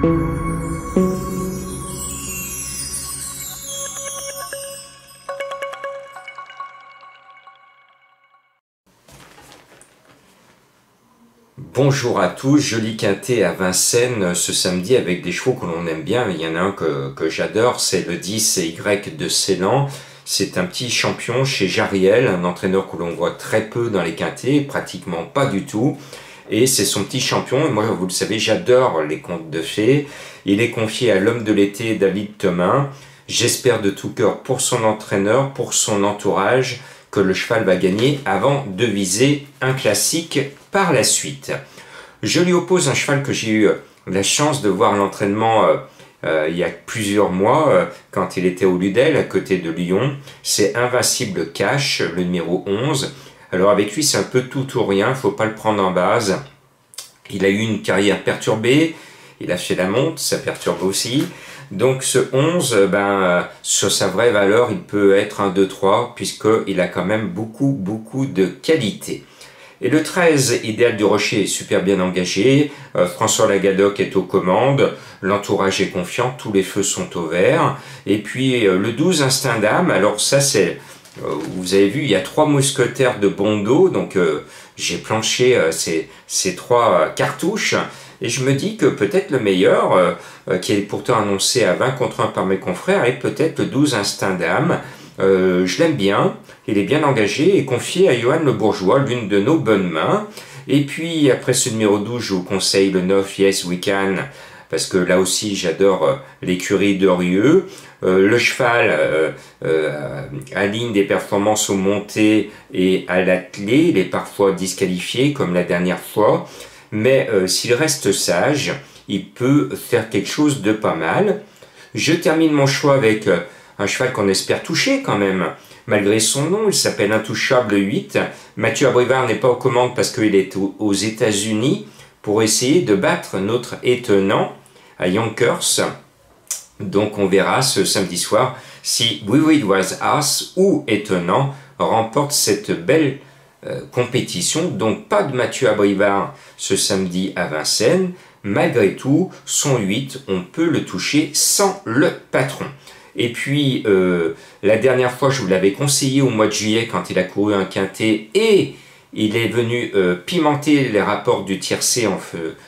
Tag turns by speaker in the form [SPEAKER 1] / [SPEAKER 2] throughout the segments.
[SPEAKER 1] Bonjour à tous, joli quintet à Vincennes ce samedi avec des chevaux que l'on aime bien. Il y en a un que j'adore, c'est le 10 Y de Ceylan. C'est un petit champion chez Jariel, un entraîneur que l'on voit très peu dans les quintets, pratiquement pas du tout. Et c'est son petit champion, et moi vous le savez, j'adore les contes de fées. Il est confié à l'homme de l'été, David Thomin. J'espère de tout cœur pour son entraîneur, pour son entourage, que le cheval va gagner avant de viser un classique par la suite. Je lui oppose un cheval que j'ai eu la chance de voir à l'entraînement il y a plusieurs mois, quand il était au Ludel, à côté de Lyon. C'est Invincible Cash, le numéro 11. Alors avec lui, c'est un peu tout ou rien, il ne faut pas le prendre en base. Il a eu une carrière perturbée, il a fait la monte, ça perturbe aussi. Donc ce 11, sur sa vraie valeur, il peut être un 2-3, puisqu'il a quand même beaucoup de qualité. Et le 13, Idéal du Rocher, est super bien engagé. François Lagadoc est aux commandes. L'entourage est confiant, tous les feux sont au vert. Et puis le 12, Instinct d'âme. Alors ça, c'est... vous avez vu, il y a 3 mousquetaires de Bondo. Donc j'ai planché ces 3 cartouches. Et je me dis que peut-être le meilleur, qui est pourtant annoncé à 20 contre 1 par mes confrères, est peut-être le 12 Instinct d'âme. Je l'aime bien, il est bien engagé et confié à Johan Le Bourgeois, l'une de nos bonnes mains. Et puis après ce numéro 12, je vous conseille le 9 Yes We Can, parce que là aussi j'adore l'écurie d'Orieux. Le cheval aligne des performances au monté et à l'attelé, il est parfois disqualifié comme la dernière fois. Mais s'il reste sage, il peut faire quelque chose de pas mal. Je termine mon choix avec un cheval qu'on espère toucher quand même, malgré son nom. Il s'appelle Intouchable 8. Mathieu Abrivard n'est pas aux commandes parce qu'il est aux États-Unis pour essayer de battre notre étonnant à Yonkers. Donc on verra ce samedi soir si We Will Was Us ou étonnant remporte cette belle compétition. Donc pas de Mathieu Abrivard ce samedi à Vincennes. Malgré tout, son 8, on peut le toucher sans le patron. Et puis, la dernière fois, je vous l'avais conseillé au mois de juillet quand il a couru un quintet et il est venu pimenter les rapports du tiercé en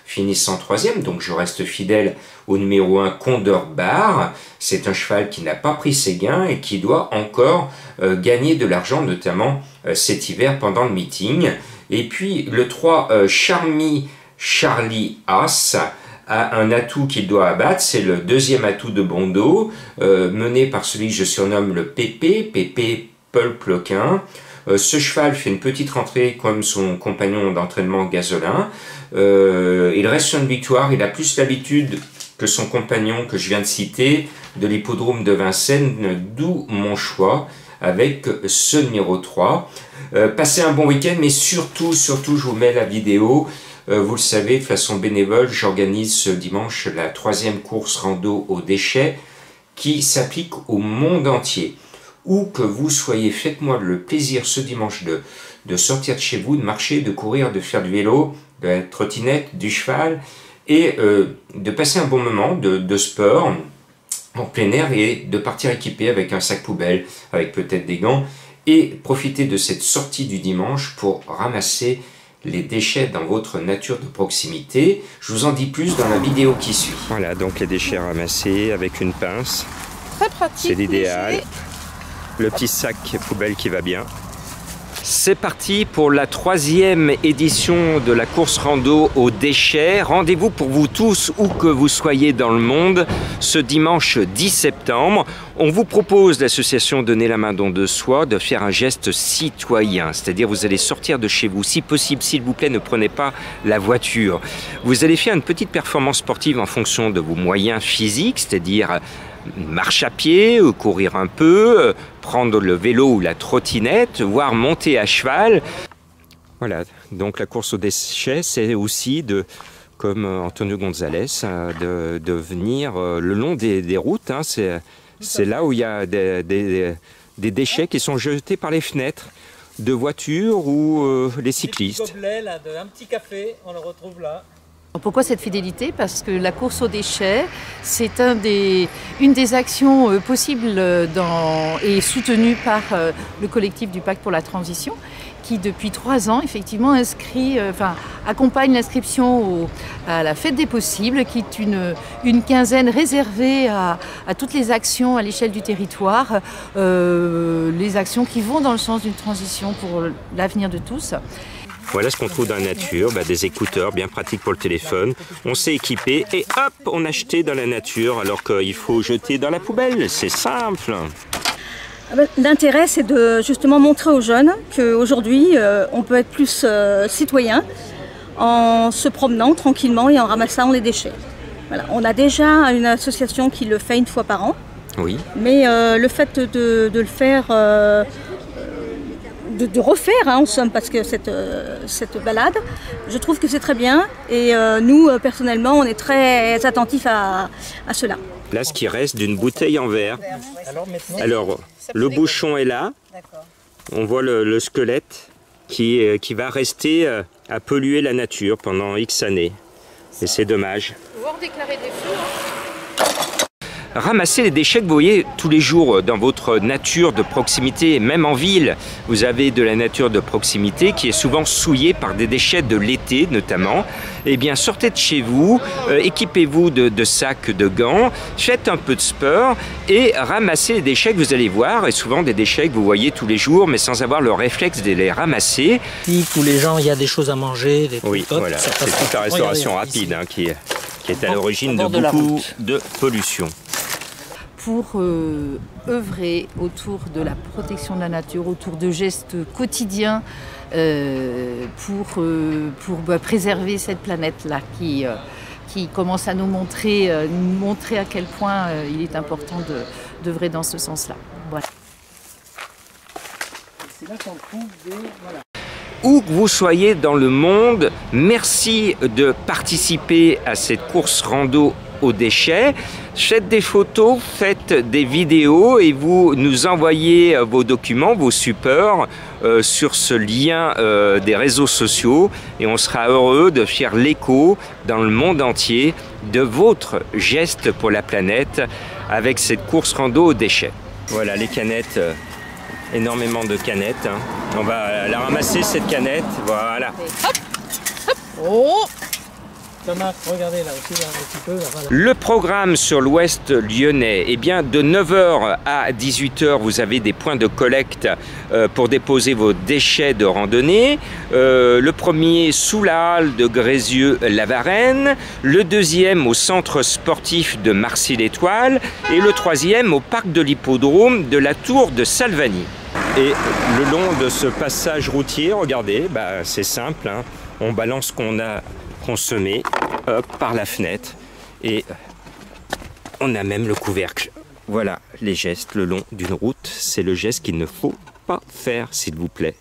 [SPEAKER 1] finissant 3e. Donc, je reste fidèle au numéro 1, Condor Bar. C'est un cheval qui n'a pas pris ses gains et qui doit encore gagner de l'argent, notamment cet hiver pendant le meeting. Et puis, le 3, Charmy Charlie As, a un atout qu'il doit abattre, c'est le 2e atout de Bondo, mené par celui que je surnomme le Pépé Pulplequin. Ce cheval fait une petite rentrée comme son compagnon d'entraînement Gasolin. Il reste sur une victoire, il a plus l'habitude que son compagnon que je viens de citer de l'hippodrome de Vincennes, d'où mon choix avec ce numéro 3. Passez un bon week-end, mais surtout, je vous mets la vidéo. Vous le savez, de façon bénévole, j'organise ce dimanche la 3e course rando aux déchets qui s'applique au monde entier. Où que vous soyez, faites-moi le plaisir ce dimanche de sortir de chez vous, de marcher, de courir, de faire du vélo, de la trottinette, du cheval et de passer un bon moment de sport en plein air et de partir équipé avec un sac poubelle, avec peut-être des gants et profiter de cette sortie du dimanche pour ramasser les déchets dans votre nature de proximité. Je vous en dis plus dans la vidéo qui suit. Voilà, donc les déchets ramassés avec une pince.
[SPEAKER 2] Très pratique.
[SPEAKER 1] C'est l'idéal. Le petit sac poubelle qui va bien. C'est parti pour la 3e édition de la course rando aux déchets. Rendez-vous pour vous tous, où que vous soyez dans le monde, ce dimanche 10 septembre. On vous propose, l'association Donner la main don de soi, de faire un geste citoyen. C'est-à-dire vous allez sortir de chez vous. Si possible, s'il vous plaît, ne prenez pas la voiture. Vous allez faire une petite performance sportive en fonction de vos moyens physiques, c'est-à-dire marche à pied, courir un peu, prendre le vélo ou la trottinette, voire monter à cheval. Voilà, donc la course aux déchets, c'est aussi comme Antonio González, de venir le long des routes. Hein, c'est là où il y a des déchets qui sont jetés par les fenêtres de voitures ou les cyclistes.
[SPEAKER 2] Un petit gobelet, là, un petit café, on le retrouve là. Pourquoi cette fidélité? Parce que la course aux déchets, c'est une des actions possibles et soutenues par le collectif du Pacte pour la transition, qui depuis 3 ans effectivement accompagne l'inscription à la Fête des possibles, qui est une quinzaine réservée à toutes les actions à l'échelle du territoire, les actions qui vont dans le sens d'une transition pour l'avenir de tous.
[SPEAKER 1] Voilà ce qu'on trouve dans la nature, des écouteurs bien pratiques pour le téléphone. On s'est équipé et hop, on a acheté dans la nature alors qu'il faut jeter dans la poubelle. C'est simple.
[SPEAKER 3] L'intérêt, c'est de justement montrer aux jeunes qu'aujourd'hui, on peut être plus citoyen en se promenant tranquillement et en ramassant les déchets. Voilà. On a déjà une association qui le fait 1 fois par an.
[SPEAKER 1] Oui.
[SPEAKER 3] Mais le fait de le faire... de refaire en somme, parce que cette balade, je trouve que c'est très bien et nous personnellement on est très attentifs à cela.
[SPEAKER 1] Là ce qui reste d'une bouteille en verre. Alors le bouchon est là, on voit le squelette qui va rester à polluer la nature pendant X années et c'est dommage.
[SPEAKER 2] Pouvoir déclarer des feux.
[SPEAKER 1] Ramasser les déchets que vous voyez tous les jours dans votre nature de proximité, même en ville. Vous avez de la nature de proximité qui est souvent souillée par des déchets de l'été notamment. Eh bien, sortez de chez vous, équipez-vous de sacs, de gants, faites un peu de sport et ramassez les déchets que vous allez voir. Et souvent des déchets que vous voyez tous les jours mais sans avoir le réflexe de les ramasser.
[SPEAKER 4] Tous les gens, il y a des choses à manger, des
[SPEAKER 1] oui,
[SPEAKER 4] trucs,
[SPEAKER 1] voilà, c'est toute la restauration rapide qui est à l'origine de beaucoup de pollution.
[SPEAKER 2] Pour œuvrer autour de la protection de la nature, autour de gestes quotidiens pour préserver cette planète-là qui commence à nous montrer à quel point il est important d'œuvrer dans ce sens-là. Voilà.
[SPEAKER 4] C'est là qu'on trouve des... Voilà.
[SPEAKER 1] Où que vous soyez dans le monde, merci de participer à cette course rando aux déchets. Faites des photos, faites des vidéos et vous nous envoyez vos documents, vos supports sur ce lien des réseaux sociaux et on sera heureux de faire l'écho dans le monde entier de votre geste pour la planète avec cette course rando aux déchets. Voilà les canettes, énormément de canettes. On va la ramasser cette canette, voilà.
[SPEAKER 2] Hop, hop. Oh.
[SPEAKER 4] Thomas, regardez là aussi, là, un petit peu. Là, voilà.
[SPEAKER 1] Le programme sur l'ouest lyonnais, eh bien, de 9h à 18h, vous avez des points de collecte pour déposer vos déchets de randonnée. Le premier sous la halle de Grézieux-la-Varenne, le deuxième au centre sportif de Marcy-l'Étoile et le troisième au parc de l'hippodrome de la Tour de Salvani. Et le long de ce passage routier, regardez, c'est simple, on balance ce qu'on a consommé par la fenêtre et on a même le couvercle. Voilà les gestes le long d'une route, c'est le geste qu'il ne faut pas faire s'il vous plaît.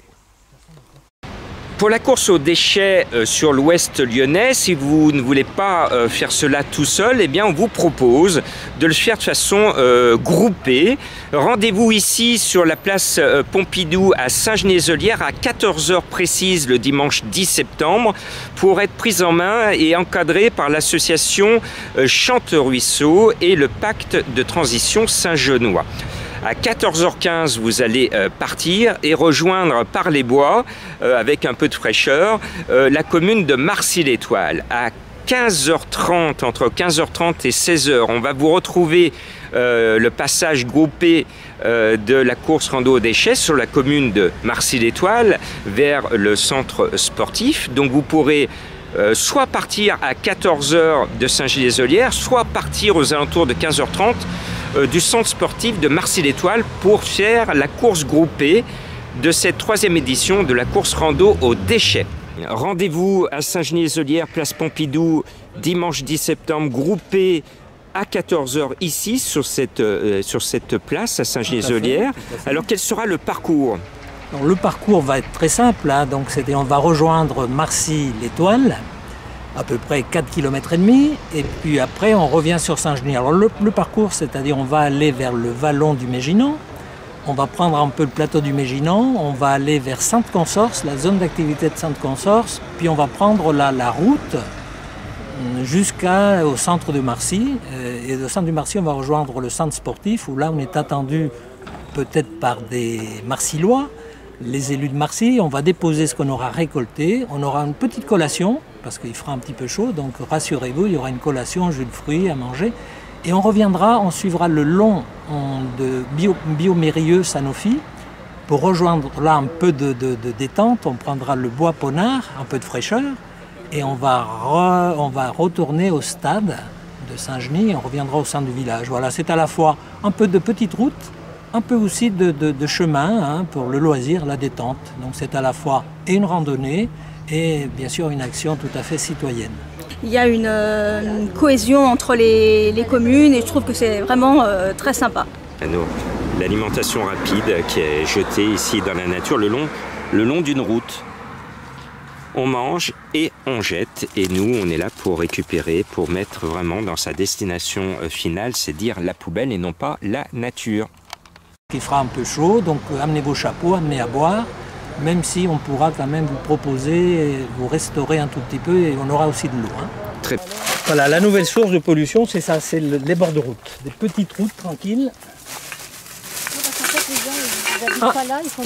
[SPEAKER 1] Pour la course aux déchets sur l'ouest lyonnais, si vous ne voulez pas faire cela tout seul, eh bien on vous propose de le faire de façon groupée. Rendez-vous ici sur la place Pompidou à Saint-Genis-les-Olières à 14h précise le dimanche 10 septembre pour être prise en main et encadrée par l'association Chante-Ruisseau et le pacte de transition Saint-Genois. À 14h15, vous allez partir et rejoindre par les bois, avec un peu de fraîcheur, la commune de Marcy-l'Étoile. À 15h30, entre 15h30 et 16h, on va vous retrouver le passage groupé de la course rando aux déchets sur la commune de Marcy-l'Étoile vers le centre sportif. Donc vous pourrez soit partir à 14h de Saint-Gilles-les-Olières, soit partir aux alentours de 15h30 du centre sportif de Marcy-l'Étoile pour faire la course groupée de cette 3e édition de la course rando aux déchets. Rendez-vous à Saint-Genis-les-Olières, place Pompidou, dimanche 10 septembre, groupé à 14h ici, sur cette place à Saint-Genis-les-Olières. Alors quel sera le parcours ?
[SPEAKER 4] Donc, le parcours va être très simple, donc on va rejoindre Marcy-l'Étoile, à peu près 4 km et demi, et puis après on revient sur Saint-Genis. Alors le parcours, c'est-à-dire on va aller vers le vallon du Méginan, on va prendre un peu le plateau du Méginan, on va aller vers Sainte-Consorce, la zone d'activité de Sainte-Consorce, puis on va prendre la route jusqu'au centre de Marcy. Et au centre de Marcy, on va rejoindre le centre sportif où là, on est attendu peut-être par des Marcillois, les élus de Marcy. On va déposer ce qu'on aura récolté. On aura une petite collation parce qu'il fera un petit peu chaud. Donc rassurez-vous, il y aura une collation, jus de fruits à manger. Et on reviendra, on suivra le long de Biomérieux Sanofi pour rejoindre là un peu de détente. On prendra le bois Ponard, un peu de fraîcheur. Et on va retourner au stade de Saint-Genis et on reviendra au centre du village. Voilà, c'est à la fois un peu de petite route, un peu aussi de chemin pour le loisir, la détente. Donc c'est à la fois une randonnée et bien sûr une action tout à fait citoyenne.
[SPEAKER 3] Il y a une cohésion entre les communes et je trouve que c'est vraiment très sympa.
[SPEAKER 1] L'alimentation rapide qui est jetée ici dans la nature le long d'une route. On mange et on jette et nous on est là pour récupérer, pour mettre vraiment dans sa destination finale, c'est dire la poubelle et non pas la nature.
[SPEAKER 4] Il fera un peu chaud, donc amenez vos chapeaux, amenez à boire, même si on pourra quand même vous proposer, vous restaurer un tout petit peu et on aura aussi de l'eau.
[SPEAKER 1] Très...
[SPEAKER 4] Voilà, la nouvelle source de pollution, c'est ça, c'est les bords de route, des petites routes tranquilles. Ah,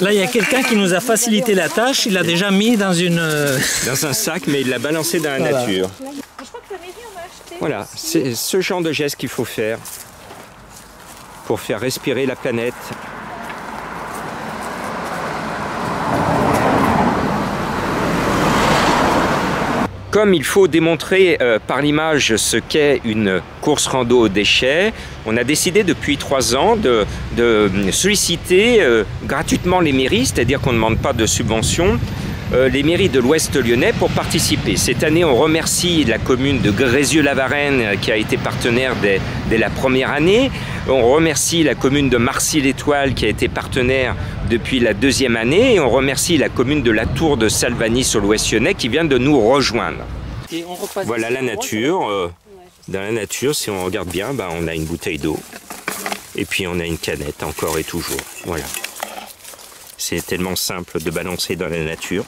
[SPEAKER 4] là, il y a quelqu'un qui nous a facilité la tâche. Il l'a déjà mis dans
[SPEAKER 1] un sac, mais il l'a balancé dans la nature. Voilà, c'est ce genre de geste qu'il faut faire pour faire respirer la planète. Comme il faut démontrer par l'image ce qu'est une course rando aux déchets, on a décidé depuis 3 ans de solliciter gratuitement les mairies, c'est-à-dire qu'on ne demande pas de subvention, les mairies de l'Ouest lyonnais pour participer. Cette année, on remercie la commune de Grézieux-la-Varenne qui a été partenaire dès la première année. On remercie la commune de Marcy-l'Étoile qui a été partenaire depuis la 2e année. Et on remercie la commune de la Tour de Salvagny sur l'Ouest lyonnais qui vient de nous rejoindre. Voilà la nature. Dans la nature, si on regarde bien, on a une bouteille d'eau. Et puis on a une canette encore et toujours. Voilà. C'est tellement simple de balancer dans la nature.